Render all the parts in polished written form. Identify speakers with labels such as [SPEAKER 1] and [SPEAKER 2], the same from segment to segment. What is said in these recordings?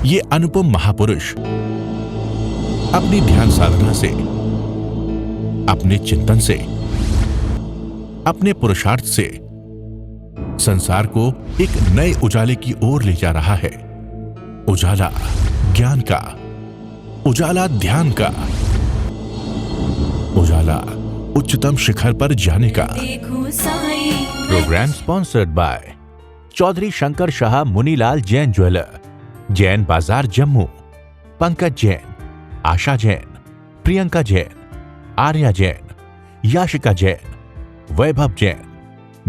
[SPEAKER 1] ये अनुपम महापुरुष अपनी ध्यान साधना से, अपने चिंतन से, अपने पुरुषार्थ से संसार को एक नए उजाले की ओर ले जा रहा है। उजाला ज्ञान का, उजाला ध्यान का, उजाला उच्चतम शिखर पर जाने का। Programme sponsored by Chaudhary Shankar Shah Munilal Jain jeweller, Jain Bazaar Jammu, Pankaj Jain, आशा जैन, प्रियंका जैन, आर्या जैन, याशिका जैन, वैभव जैन।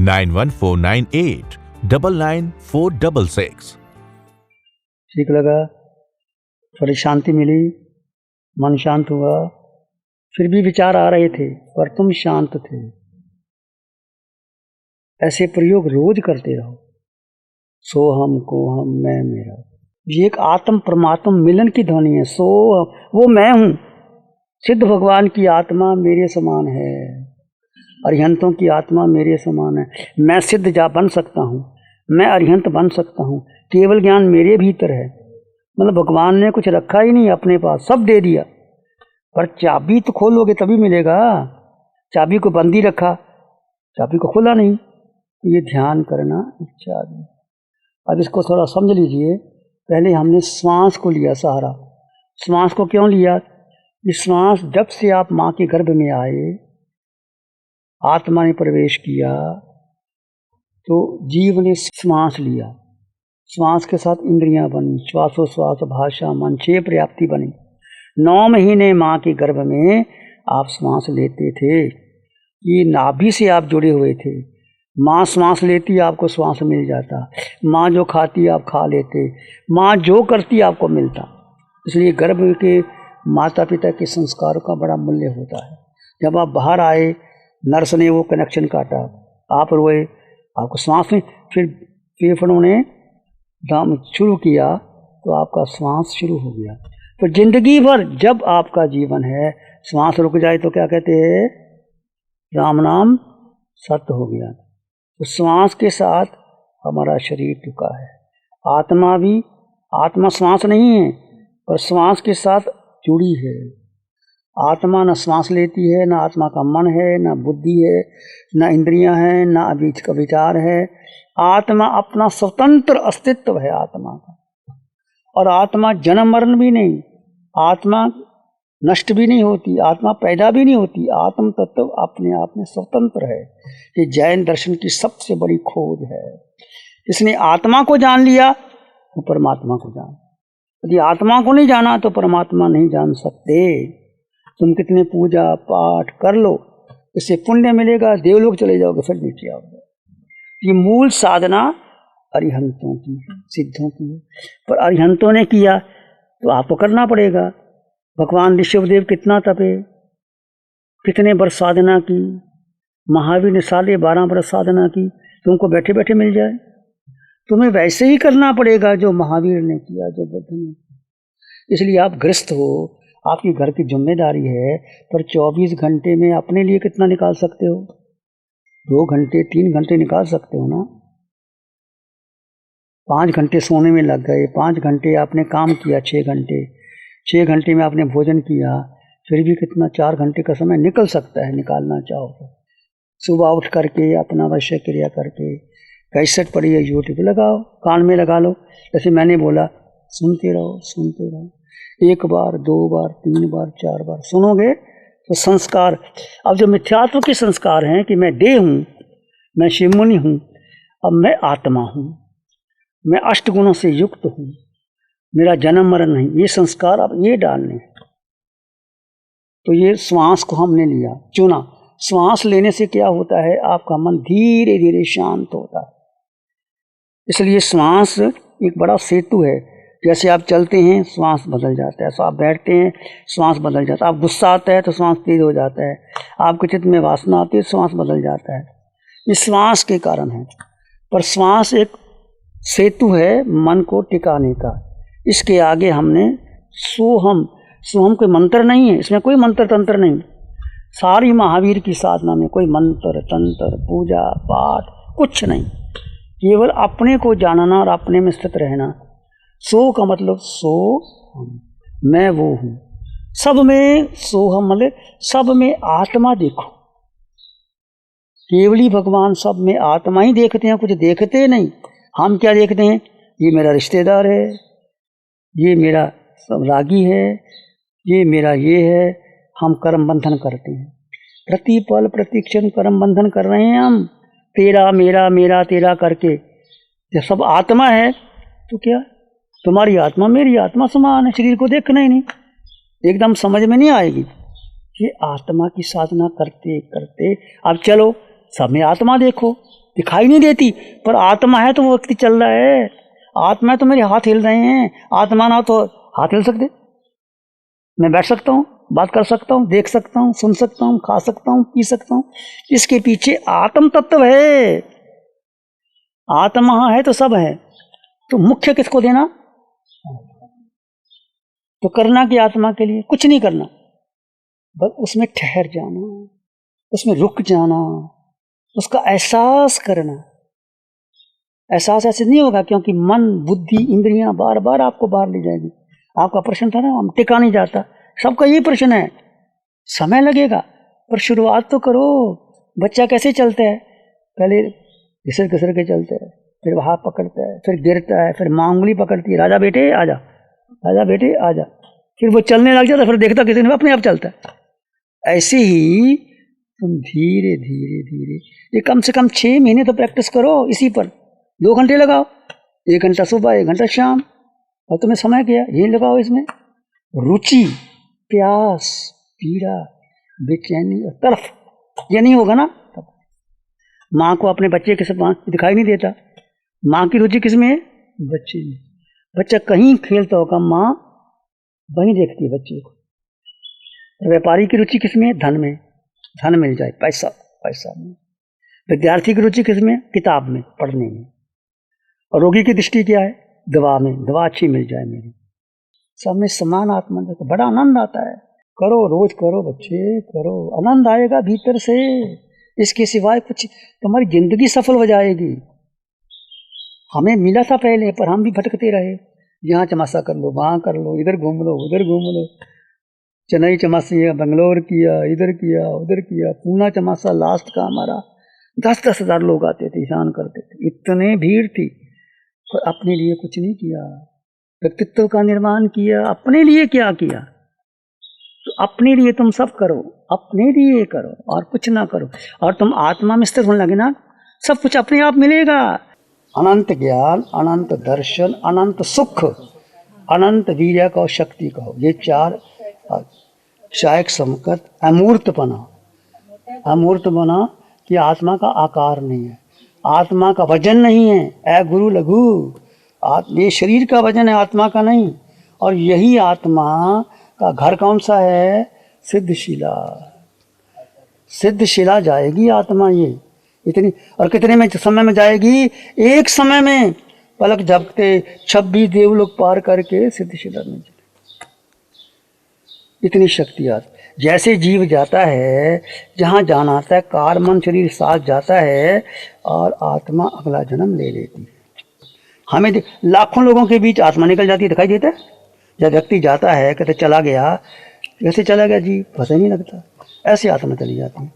[SPEAKER 1] 9149899466।
[SPEAKER 2] ठीक लगा, थोड़ी शांति मिली, मन शांत हुआ। फिर भी विचार आ रहे थे पर तुम शांत थे। ऐसे प्रयोग रोज करते रहो। सोहम कोहम मैं मेरा, ये एक आत्म परमात्मा मिलन की ध्वनि है। सो वो मैं हूँ। सिद्ध भगवान की आत्मा मेरे समान है, अरिहंतों की आत्मा मेरे समान है। मैं सिद्ध जा बन सकता हूँ, मैं अरिहंत बन सकता हूँ। केवल ज्ञान मेरे भीतर है। मतलब भगवान ने कुछ रखा ही नहीं अपने पास, सब दे दिया। पर चाबी तो खोलोगे तभी मिलेगा। चाबी को बंद ही रखा, चाबी को खोला नहीं। ये ध्यान करना इच्छा भी। अब इसको थोड़ा समझ लीजिए। पहले हमने श्वास को लिया सहारा। श्वास को क्यों लिया? इस श्वास जब से आप माँ के गर्भ में आए, आत्मा ने प्रवेश किया तो जीव ने श्वास लिया। श्वास के साथ इंद्रियां बनी, श्वासोश्वास, भाषा, मन, 6 पर्याप्ति बनी। 9 महीने माँ के गर्भ में आप श्वास लेते थे। ये नाभि से आप जुड़े हुए थे। माँ श्वास लेती, आपको श्वास मिल जाता। माँ जो खाती आप खा लेते। माँ जो करती आपको मिलता। इसलिए गर्भ के माता पिता के संस्कारों का बड़ा मूल्य होता है। जब आप बाहर आए, नर्स ने वो कनेक्शन काटा, आप रोए, आपको श्वास में, फिर फेफड़ों ने दम शुरू किया तो आपका श्वास शुरू हो गया। तो जिंदगी भर जब आपका जीवन है, श्वास रुक जाए तो क्या कहते हैं? राम नाम सत्य हो गया। तो श्वास के साथ हमारा शरीर टिका है। आत्मा भी, आत्मा श्वास नहीं है पर श्वास के साथ जुड़ी है। आत्मा न श्वास लेती है, न आत्मा का मन है, न बुद्धि है, न इंद्रियां हैं, न अभी का विचार है। आत्मा अपना स्वतंत्र अस्तित्व है आत्मा का। और आत्मा जन्म मरण भी नहीं, आत्मा नष्ट भी नहीं होती, आत्मा पैदा भी नहीं होती। आत्म तत्व अपने आप में स्वतंत्र है। ये जैन दर्शन की सबसे बड़ी खोज है। इसने आत्मा को जान लिया तो परमात्मा को जान। यदि आत्मा को नहीं जाना तो परमात्मा नहीं जान सकते। तुम कितने पूजा पाठ कर लो, इससे पुण्य मिलेगा, देवलोक चले जाओगे, फिर नीचे आओगे। ये मूल साधना अरिहंतों की, सिद्धों की है। पर अरिहंतों ने किया तो आपको करना पड़ेगा। भगवान ऋषभदेव कितना तपे, कितने वर्ष साधना की। महावीर ने 12.5 वर्ष साधना की। तुमको बैठे बैठे मिल जाए? तुम्हें वैसे ही करना पड़ेगा जो महावीर ने किया, जो बुद्ध ने किया। इसलिए आप गृहस्थ हो, आपकी घर की जिम्मेदारी है। पर 24 घंटे में अपने लिए कितना निकाल सकते हो? 2 घंटे 3 घंटे निकाल सकते हो ना। 5 घंटे सोने में लग गए, 5 घंटे आपने काम किया, 6 घंटे, 6 घंटे में आपने भोजन किया, फिर भी कितना 4 घंटे का समय निकल सकता है, निकालना चाहो तो। सुबह उठ करके अपना आवश्यक क्रिया करके, कैसेट पड़ी है, यूट्यूब लगाओ, कान में लगा लो। जैसे मैंने बोला, सुनते रहो, सुनते रहो। 1 बार, 2 बार, 3 बार, 4 बार सुनोगे तो संस्कार। अब जो मिथ्यात्व के संस्कार हैं कि मैं देह हूँ, मैं शिवमुनि हूँ, अब मैं आत्मा हूँ, मैं 8 गुणों से युक्त हूँ, मेरा जन्म मरण नहीं, ये संस्कार अब ये डालने हैं। तो ये श्वास को हमने लिया, चुना। श्वास लेने से क्या होता है? आपका मन धीरे धीरे शांत होता है। इसलिए श्वास एक बड़ा सेतु है। जैसे आप चलते हैं, श्वास बदल जाता है। तो आप बैठते हैं, श्वास बदल जाता है। आप गुस्सा आता है तो श्वास तेज हो जाता है। आपके चित्त में वासना आती है, श्वास बदल जाता है। ये श्वास के कारण है। पर श्वास एक सेतु है मन को टिकाने का। इसके आगे हमने सोहम, सोहम कोई मंत्र नहीं है, इसमें कोई मंत्र तंत्र नहीं। सारी महावीर की साधना में कोई मंत्र तंत्र पूजा पाठ कुछ नहीं, केवल अपने को जानना और अपने में स्थित रहना। सो का मतलब सो हम, मैं वो हूँ। सब में सो हम मतलब सब में आत्मा देखो। केवली भगवान सब में आत्मा ही देखते हैं, कुछ देखते नहीं। हम क्या देखते हैं? ये मेरा रिश्तेदार है, ये मेरा सब रागी है, ये मेरा ये है। हम कर्म बंधन करते हैं, प्रति पल प्रति क्षण कर्म बंधन कर रहे हैं हम, तेरा मेरा मेरा तेरा करके। जब सब आत्मा है तो क्या तुम्हारी आत्मा मेरी आत्मा समान है, शरीर को देखना ही नहीं, एकदम समझ में नहीं आएगी। ये आत्मा की साधना करते करते अब चलो सब में आत्मा देखो, दिखाई नहीं देती पर आत्मा है तो वो व्यक्ति चल रहा है। आत्मा है तो मेरे हाथ हिल रहे हैं, आत्मा ना तो हाथ हिल सकते। मैं बैठ सकता हूँ, बात कर सकता हूँ, देख सकता हूँ, सुन सकता हूँ, खा सकता हूँ, पी सकता हूँ। इसके पीछे आत्म तत्व है। आत्मा है तो सब है। तो मुख्य किसको देना? तो करना कि आत्मा के लिए कुछ नहीं करना, बस उसमें ठहर जाना, उसमें रुक जाना, उसका एहसास करना। एहसास ऐसे नहीं होगा क्योंकि मन बुद्धि इंद्रियां बार बार आपको बाहर ले जाएगी। आपका प्रश्न था ना, हम टिका नहीं जाता, सबका यही प्रश्न है। समय लगेगा पर शुरुआत तो करो। बच्चा कैसे चलता है? पहले घिसर घिसर के चलता है, फिर हाथ पकड़ता है, फिर गिरता है, फिर मां उंगली पकड़ती है, राजा बेटे आजा, राजा बेटे आजा। फिर वो चलने लग जाता है, फिर देखता किसी ने अपने आप चलता है। ऐसे ही तुम धीरे धीरे धीरे ये कम से कम 6 महीने तो प्रैक्टिस करो इसी पर। 2 घंटे लगाओ, 1 घंटा सुबह 1 घंटा शाम, और तुम्हें समय क्या ये लगाओ। इसमें रुचि, प्यास, पीड़ा, बेचैनी और तरफ ये नहीं होगा ना, तब माँ को अपने बच्चे के साथ दिखाई नहीं देता। माँ की रुचि किस में है? बच्चे में। बच्चा कहीं खेलता होगा, माँ वहीं देखती है बच्चे को। व्यापारी की रुचि किस में है? धन में, धन मिल जाए, पैसा पैसा में। विद्यार्थी की रुचि किस में? किताब में, पढ़ने में। और रोगी की दृष्टि क्या है? दवा में, दवा अच्छी मिल जाए मेरी। सब में समान आत्मा देखो, बड़ा आनंद आता है। करो, रोज करो बच्चे, करो, आनंद आएगा भीतर से। इसके सिवाय कुछ तुम्हारी जिंदगी सफल हो जाएगी। हमें मिला था पहले पर हम भी भटकते रहे। यहाँ चमासा कर लो, वहाँ कर लो, इधर घूम लो, उधर घूम लो। चेन्नई चमासा, बंगलोर किया, इधर किया, उधर किया। पूना चमासा लास्ट का हमारा 10-10 हज़ार लोग आते थे, ईशान करते थे, इतने भीड़ थी। पर अपने लिए कुछ नहीं किया, व्यक्तित्व का निर्माण किया। अपने लिए क्या किया? तो अपने लिए तुम सब करो, अपने लिए करो और कुछ ना करो। और तुम आत्मा में स्थिर होने लगे ना, सब कुछ अपने आप मिलेगा। अनंत ज्ञान, अनंत दर्शन, अनंत सुख, अनंत वीर्य का शक्ति कहो, ये 4 शायक समकत अमूर्तपना। अमूर्तपना कि आत्मा का आकार नहीं है, आत्मा का वजन नहीं है। ऐ गुरु लघु, ये शरीर का वजन है, आत्मा का नहीं। और यही आत्मा का घर कौन सा है? सिद्धशिला। सिद्धशिला जाएगी आत्मा ये इतनी। और कितने में समय में जाएगी? एक समय में पलक झपकते 26 देवलोक पार करके सिद्धशिला में चले। इतनी शक्ति आती। जैसे जीव जाता है जहाँ जाना आता है, कार मन शरीर साथ जाता है और आत्मा अगला जन्म ले लेती है। हमें लाखों लोगों के बीच आत्मा निकल जाती है, दिखाई देता है। जब व्यक्ति जाता है कहते चला गया, कैसे चला गया जी, पता ही नहीं लगता, ऐसे आत्मा चली जाती है।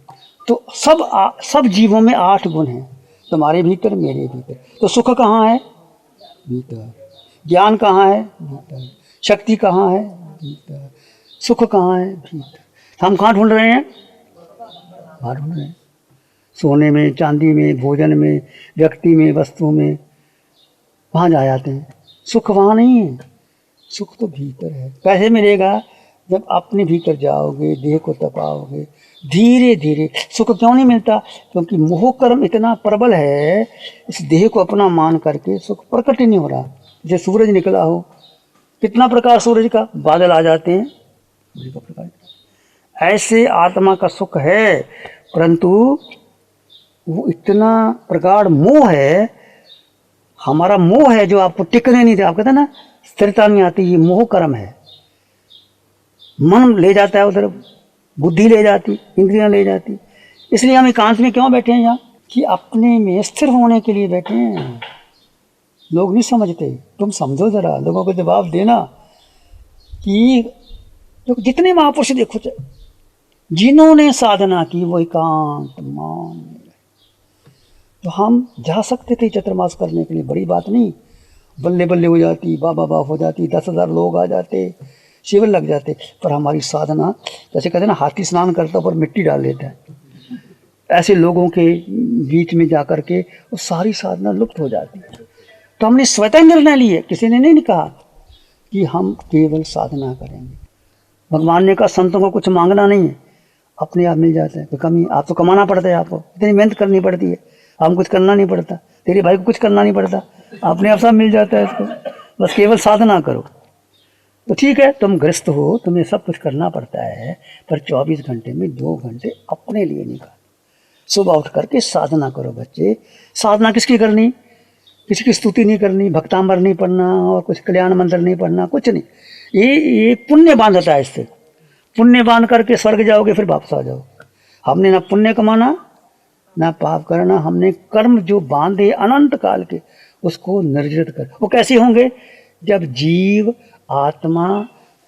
[SPEAKER 2] तो सब जीवों में 8 गुण हैं, तुम्हारे भीतर, मेरे भीतर। तो सुख कहाँ है? भीतर। ज्ञान कहाँ है? भीतर। शक्ति कहाँ है? भीतर। सुख कहाँ है? भीतर। हम कहाँ ढूंढ रहे हैं? बाहर ढूंढ रहे हैं। सोने में, चांदी में, भोजन में, व्यक्ति में, वस्तु में, वहाँ जा जाते हैं। सुख वहाँ नहीं है, सुख तो भीतर है। कैसे मिलेगा? जब अपने भीतर जाओगे, देह को तपाओगे धीरे धीरे। सुख क्यों नहीं मिलता? क्योंकि मोह कर्म इतना प्रबल है, इस देह को अपना मान करके सुख प्रकट ही नहीं हो रहा। जैसे सूरज निकला हो, कितना प्रकार सूरज का, बादल आ जाते हैं, सूरज का प्रकाश। ऐसे आत्मा का सुख है, परंतु वो इतना प्रगाढ़ मोह है, हमारा मोह है जो आपको टिकने नहीं देता। आप कहते हैं ना स्थिरता नहीं आती, ये मोह कर्म है। मन ले जाता है उधर, बुद्धि ले जाती, इंद्रियां ले जाती। इसलिए हम एकांत में क्यों बैठे हैं यहाँ? कि अपने में स्थिर होने के लिए बैठे हैं। लोग नहीं समझते। तुम समझो जरा, लोगों को जवाब देना कि तो जितने महापुरुष देखो, जिन्होंने साधना की वो एकांत मान में रहे। तो हम जा सकते थे चतुर्मास करने के लिए, बड़ी बात नहीं, बल्ले बल्ले हो जाती, बाबा बाप हो जाती, 10,000 लोग आ जाते, शिविर लग जाते। पर हमारी साधना, जैसे कहते हैं ना, हाथी स्नान करता पर मिट्टी डाल देता है, ऐसे लोगों के बीच में जा कर के वो सारी साधना लुप्त हो जाती है। तो हमने स्वतः निर्णय लिए, किसी ने नहीं कहा कि हम केवल साधना करेंगे। भगवान ने कहा संतों को कुछ मांगना नहीं है, अपने आप मिल जाता है। तो कमी, आप तो कमाना पड़ता है, आपको इतनी मेहनत करनी पड़ती है, हम कुछ करना नहीं पड़ता, तेरे भाई को कुछ करना नहीं पड़ता, अपने आप सब मिल जाता है इसको, बस केवल साधना करो। तो ठीक है, तुम गृहस्थ हो, तुम्हें सब कुछ करना पड़ता है, पर 24 घंटे में 2 घंटे अपने लिए निकालो। सुबह उठ करके साधना करो बच्चे। साधना किसकी करनी? किसी की स्तुति नहीं करनी, भक्तांबर नहीं पढ़ना, और कुछ कल्याण मंत्र नहीं पढ़ना, कुछ नहीं। ये पुण्य बांधता है, इससे पुण्य बांध करके स्वर्ग जाओगे, फिर वापस आ जाओ। हमने ना पुण्य कमाना ना पाप करना, हमने कर्म जो बांधे अनंत काल के उसको निर्जित कर। वो कैसे होंगे? जब जीव आत्मा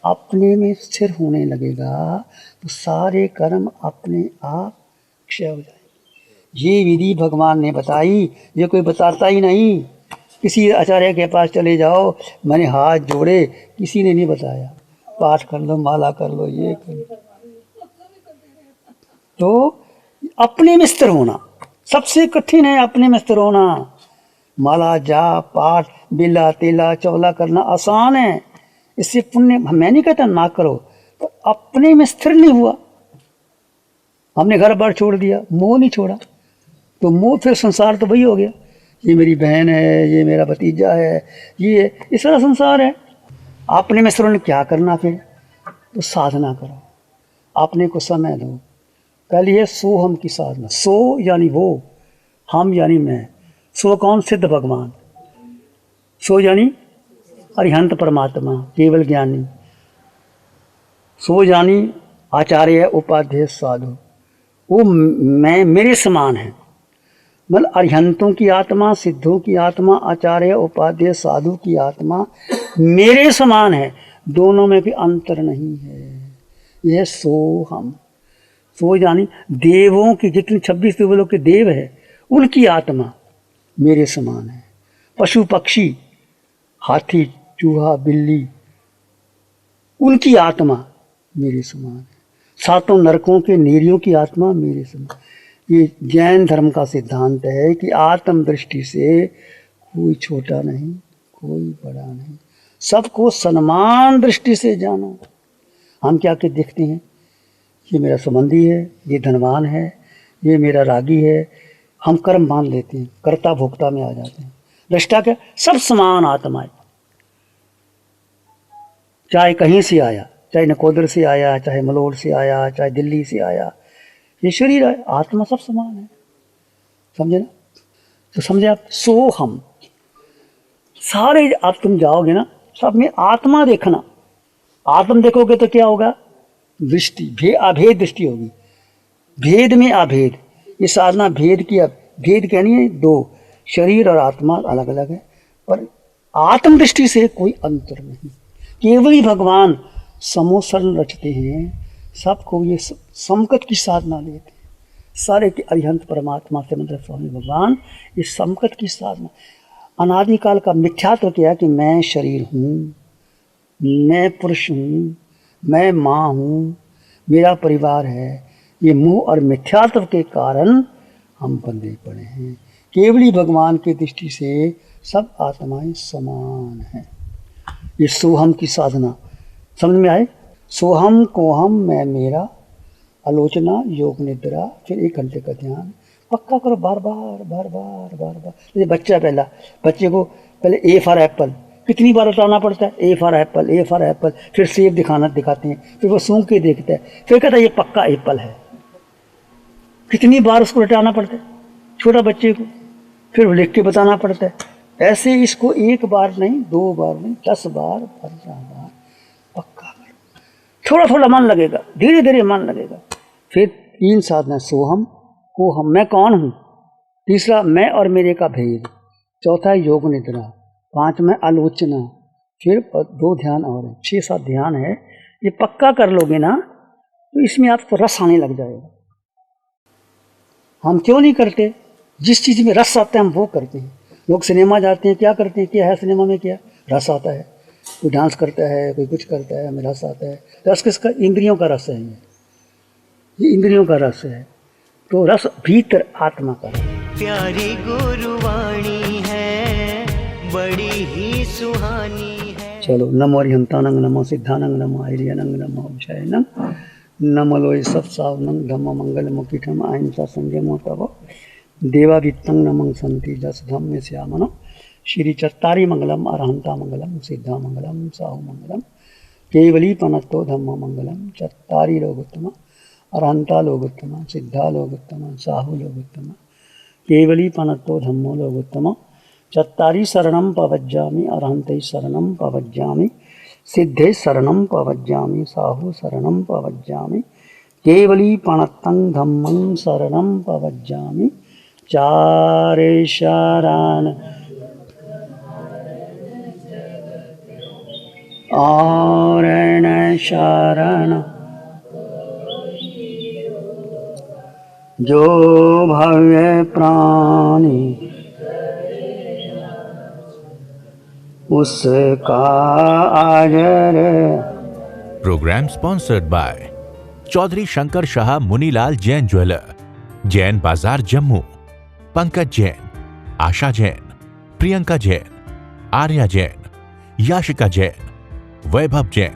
[SPEAKER 2] अपने में स्थिर होने लगेगा तो सारे कर्म अपने आप क्षय हो जाएंगे। ये विधि भगवान ने बताई, ये कोई बताता ही नहीं। किसी आचार्य के पास चले जाओ, मैंने हाथ जोड़े, किसी ने नहीं बताया, पाठ कर लो, माला कर लो, ये कर लो। तो अपने में स्थिर होना सबसे कठिन है, अपने में स्थिर होना। माला जाप पाठ बिला तेला चौला करना आसान है, इससे पुण्य, मैं नहीं कहता ना करो, तो अपने में स्थिर नहीं हुआ। हमने घर बार छोड़ दिया, मोह नहीं छोड़ा, तो मोह फिर संसार तो वही हो गया, ये मेरी बहन है, ये मेरा भतीजा है, ये इस तरह संसार है। अपने में स्थिर क्या करना फिर? तो साधना करो, अपने को समय दो। पहले है सो हम की साधना। सो यानी वो, हम यानी मैं। सो कौन? सिद्ध भगवान। सो यानी अरिहंत परमात्मा, केवल ज्ञानी। सो यानी आचार्य उपाध्याय साधु, वो मैं मेरे समान है। मतलब अरिहंतों की आत्मा, सिद्धों की आत्मा, आचार्य उपाध्याय साधु की आत्मा मेरे समान है, दोनों में भी अंतर नहीं है। यह सो हम। सो यानी देवों की, जितने 26 देवलों के देव है, उनकी आत्मा मेरे समान है। पशु पक्षी, हाथी चूहा बिल्ली, उनकी आत्मा मेरे समान है। सातों नरकों के नीरियों की आत्मा मेरे समान। ये जैन धर्म का सिद्धांत है कि आत्म दृष्टि से कोई छोटा नहीं, कोई बड़ा नहीं, सबको समान दृष्टि से जानो। हम क्या क्या देखते हैं? ये मेरा संबंधी है, ये धनवान है, ये मेरा रागी है, हम कर्म मान लेते हैं, कर्ता भोक्ता में आ जाते हैं। दृष्टा क्या? सब समान आत्माएं, चाहे कहीं से आया, चाहे नकोदर से आया, चाहे मलोर से आया, चाहे दिल्ली से आया, ये शरीर है, आत्मा सब समान है। समझे ना? तो समझे आप? सो हम सारे, आप तुम जाओगे ना, सब में आत्मा देखना। आत्म देखोगे तो क्या होगा? दृष्टि, अभेद दृष्टि होगी। भेद में अभेद, ये साधना भेद की, भेद क्या नहीं है, दो, शरीर और आत्मा अलग अलग है, पर आत्म दृष्टि से कोई अंतर नहीं। केवल ही भगवान समोसरण रचते हैं, सबको ये समकत की साधना देते हैं। सारे के अरिहंत परमात्मा से मतलब स्वामी भगवान, ये समकत की साधना। अनादिकाल का मिथ्यात्व क्या है कि मैं शरीर हूँ, मैं पुरुष हूँ, मैं माँ हूँ, मेरा परिवार है। ये मोह और मिथ्यात्व के कारण हम बंधे पड़े हैं। केवली भगवान की दृष्टि से सब आत्माएं समान हैं। ये सोहम की साधना समझ में आए? सोहम को हम मैं मेरा, आलोचना योग निद्रा, फिर 1 घंटे का ध्यान पक्का करो, बार बार बार बार बार बार। जैसे बच्चा, पहला बच्चे को पहले ए फॉर एप्पल कितनी बार बताना पड़ता है? A for Apple, A for Apple, फिर सेब दिखाते हैं, फिर वो सूंघ के देखता है, फिर कहता है ये पक्का एप्पल है। कितनी बार उसको रटाना पड़ता है छोटा बच्चे को, फिर लिख के बताना पड़ता है। ऐसे इसको 1 बार नहीं, 2 बार नहीं, 10 बार 15 बार पक्का करो। थोड़ा थोड़ा मन लगेगा, धीरे धीरे मन लगेगा। फिर 3 साधना, सोहम को हम, मैं कौन हूँ। तीसरा, मैं और मेरे का भेद। चौथा, योग निद्रा। 5 में आलोचना, फिर 2 ध्यान और है, 6-7 ध्यान है। ये पक्का कर लोगे ना तो इसमें आपको रस आने लग जाएगा। हम क्यों नहीं करते? जिस चीज़ में रस आता है हम वो करते हैं। लोग सिनेमा जाते हैं, क्या करते हैं? क्या है सिनेमा में? क्या रस आता है? कोई डांस करता है, कोई कुछ करता है, हमें रस आता है। रस किसका? इंद्रियों का रस है। ये इंद्रियों का रस है। तो रस भीतर आत्मा का रस।
[SPEAKER 3] प्यारी गुरुवाणी है, बड़ी ही सुहानी है।
[SPEAKER 2] चलो, नमो अरिहंतानंग, नमो सिद्धानंग, नमो आर्यनंग, नमो विषयनंग, नमो लोय सब सावनंग, धम्म मंगल मुखिठम अहिंसा संयमो तव देवाभित्तं नमं संति जस धम्म श्यामन श्री चत्तारी मंगलम अरहंता मंगलम सिद्धा मंगलम साहु मंगलम केवली पनत्तो धम्म मंगलम चत्तारी लोकोत्तम अरहंता लोकोत्तम सिद्धा लोकोत्तम साहु लोकोत्तम केवली पनत्तो धम्मो लोकोत्तम चत्तारी शरणं पवज्जामि अरहंते शरणं पवज्जामि सिद्धे शरणं पवज्जामि साहु शरणं पवज्जामि केवली पणत्तं धम्मं शरणं पवज्जामि चारे शरण और न शरण जो भव्य प्राणी उसका आदर।
[SPEAKER 1] Programme sponsored by Chaudhary Shankar Shah Munilal Jain jeweller, Jain Bazaar Jammu. Pankaj Jain, Asha Jain, Priyanka Jain, Arya Jain, Yashika Jain, Vaibhav Jain.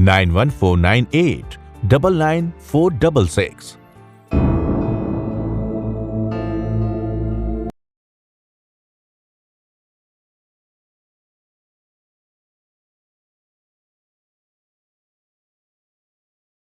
[SPEAKER 1] 9149899466